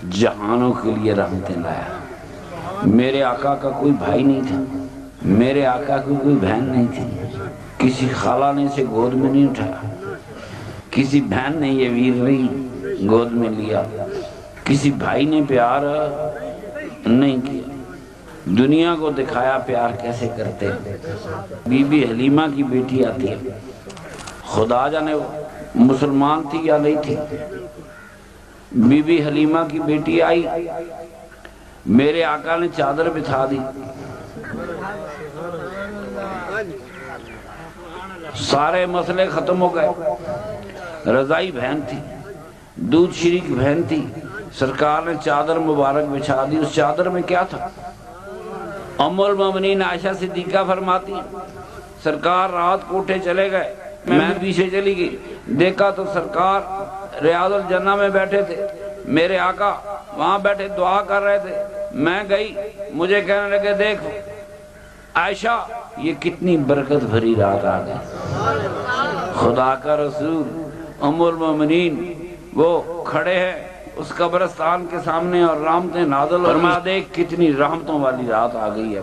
جہانوں کے لیے رحمتیں لایا۔ میرے آقا کا کوئی بھائی نہیں تھا، میرے آقا کی کوئی بہن نہیں تھی، کسی خالہ نے اسے گود میں نہیں اٹھایا، کسی بہن نے یہ ویر نہیں گود میں لیا، کسی بھائی نے پیار نہیں کیا۔ دنیا کو دکھایا پیار کیسے کرتے ہیں۔ بی بی حلیمہ کی بیٹی آتی ہے، خدا جانے وہ مسلمان تھی یا نہیں تھی۔ بی بی حلیمہ کی بیٹی آئی، میرے آقا نے چادر بچھا دی، سارے مسئلے ختم ہو گئے۔ رضائی بہن تھی، دودھ شریک بہن تھی، سرکار نے چادر مبارک بچھا دی۔ اس چادر میں کیا تھا؟ ام المومنین عائشہ صدیقہ فرماتی ہیں سرکار رات کوٹھے چلے گئے، میں پیچھے چلی گئی، دیکھا تو سرکار ریاض الجنہ میں بیٹھے تھے، میرے آقا وہاں بیٹھے دعا کر رہے تھے۔ میں گئی، مجھے کہنے لگے دیکھ عائشہ یہ کتنی برکت بھری رات آ گئی، خدا کا رسول ام المومنین وہ کھڑے ہیں اس قبرستان کے سامنے اور رحمتیں نازل، اور میں دیکھ کتنی رحمتوں والی رات آ گئی ہے،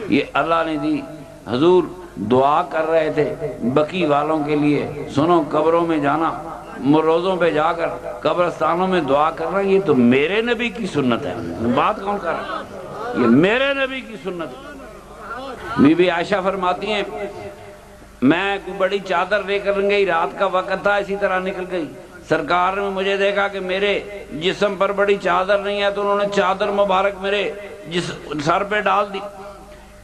یہ اللہ نے دی۔ حضور دعا کر رہے تھے بقی والوں کے لیے، سنو قبروں میں جانا، روزوں پہ جا کر قبرستانوں میں دعا کرنا، یہ تو میرے نبی کی سنت ہے۔ بات کون کر رہا ہے؟ یہ میرے نبی کی سنت ہے۔ بی بی عائشہ فرماتی ہیں میں کوئی بڑی چادر لے کر گئی، رات کا وقت تھا، اسی طرح نکل گئی، سرکار نے مجھے دیکھا کہ میرے جسم پر بڑی چادر نہیں ہے، تو انہوں نے چادر مبارک میرے سر پہ ڈال دی۔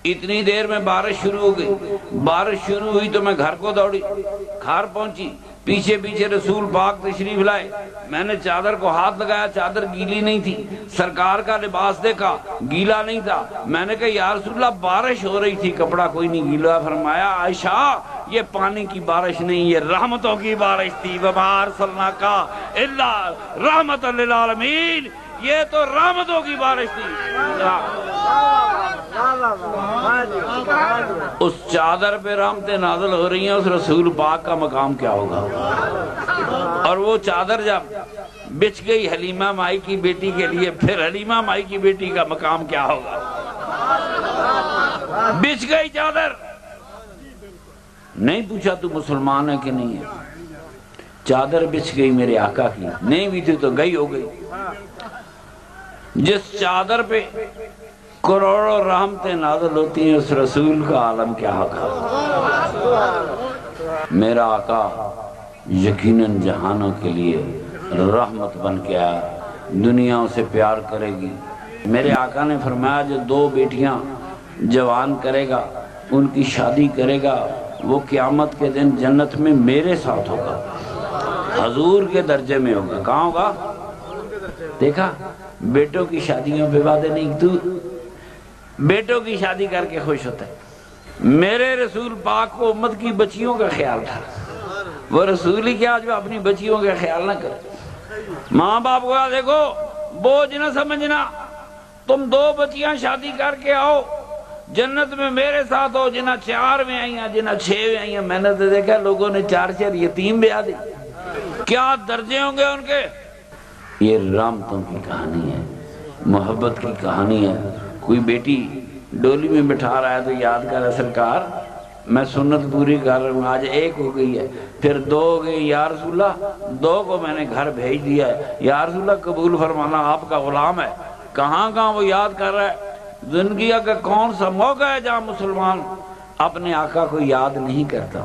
اتنی دیر میں بارش شروع ہو گئی، بارش شروع ہوئی تو میں گھر کو دوڑی، گھر پہنچی، پیچھے پیچھے رسول پاک تشریف لائے، میں نے چادر کو ہاتھ لگایا، چادر گیلی نہیں تھی، سرکار کا لباس دیکھا گیلا نہیں تھا، میں نے کہا یا رسول اللہ بارش ہو رہی تھی کپڑا کوئی نہیں گیلا، فرمایا عائشہ یہ پانی کی بارش نہیں، یہ رحمتوں کی بارش تھی، وَمَا أَرْسَلْنَاكَ إِلَّا رَحْمَةً لِلْعَالَمِينَ، یہ تو رحمتوں کی بارش تھی۔ اس چادر پہ رحمتیں نازل ہو رہی ہیں، اس رسول پاک کا مقام کیا ہوگا؟ اور وہ چادر جب بچھ گئی حلیمہ مائی کی بیٹی کے لیے، پھر حلیمہ مائی کی بیٹی کا مقام کیا ہوگا؟ بچھ گئی چادر، نہیں پوچھا تو مسلمان ہے کہ نہیں ہے، چادر بچھ گئی میرے آقا کی، نہیں بھی تھی تو گئی ہو گئی۔ جس چادر پہ کروڑوں رحمتیں نازل ہوتی ہیں اس رسول کا عالم کیا ہوگا؟ میرا آقا یقیناً جہانوں کے لیے رحمت بن کے آیا، دنیا اسے پیار کرے گی۔ میرے آقا نے فرمایا جو دو بیٹیاں جوان کرے گا ان کی شادی کرے گا، وہ قیامت کے دن جنت میں میرے ساتھ ہوگا، حضور کے درجے میں ہوگا۔ کہاں ہوگا؟ دیکھا بیٹوں کی شادیوں پہ وعدے نہیں، تو بیٹوں کی شادی کر کے خوش ہوتا ہے۔ میرے رسول پاک کو امت کی بچیوں کا خیال تھا، وہ رسول ہی کیا جو اپنی بچیوں کا خیال نہ کرے۔ ماں باپ کو دیکھو بوجھ نہ سمجھنا، تم دو بچیاں شادی کر کے آؤ جنت میں میرے ساتھ ہو، جنہ 4 میں آئی ہیں جنہ 6 میں آئی ہیں۔ میں نے تو دیکھا لوگوں نے 4 یتیم بیاہ دی، کیا درجے ہوں گے ان کے۔ یہ رحمتوں کی کہانی ہے، محبت کی کہانی ہے۔ کوئی بیٹی ڈولی میں بٹھا رہا ہے تو یاد کر سرکار میں سنت پوری کر رہا ہوں، آج 1 ہو گئی ہے، پھر 2 ہو گئی، یا رسول اللہ 2 کو میں نے گھر بھیج دیا ہے، یا رسول اللہ قبول فرمانا آپ کا غلام ہے۔ کہاں کہاں وہ یاد کر رہا ہے۔ زندگی کا کون سا موقع ہے جہاں مسلمان اپنے آقا کو یاد نہیں کرتا؟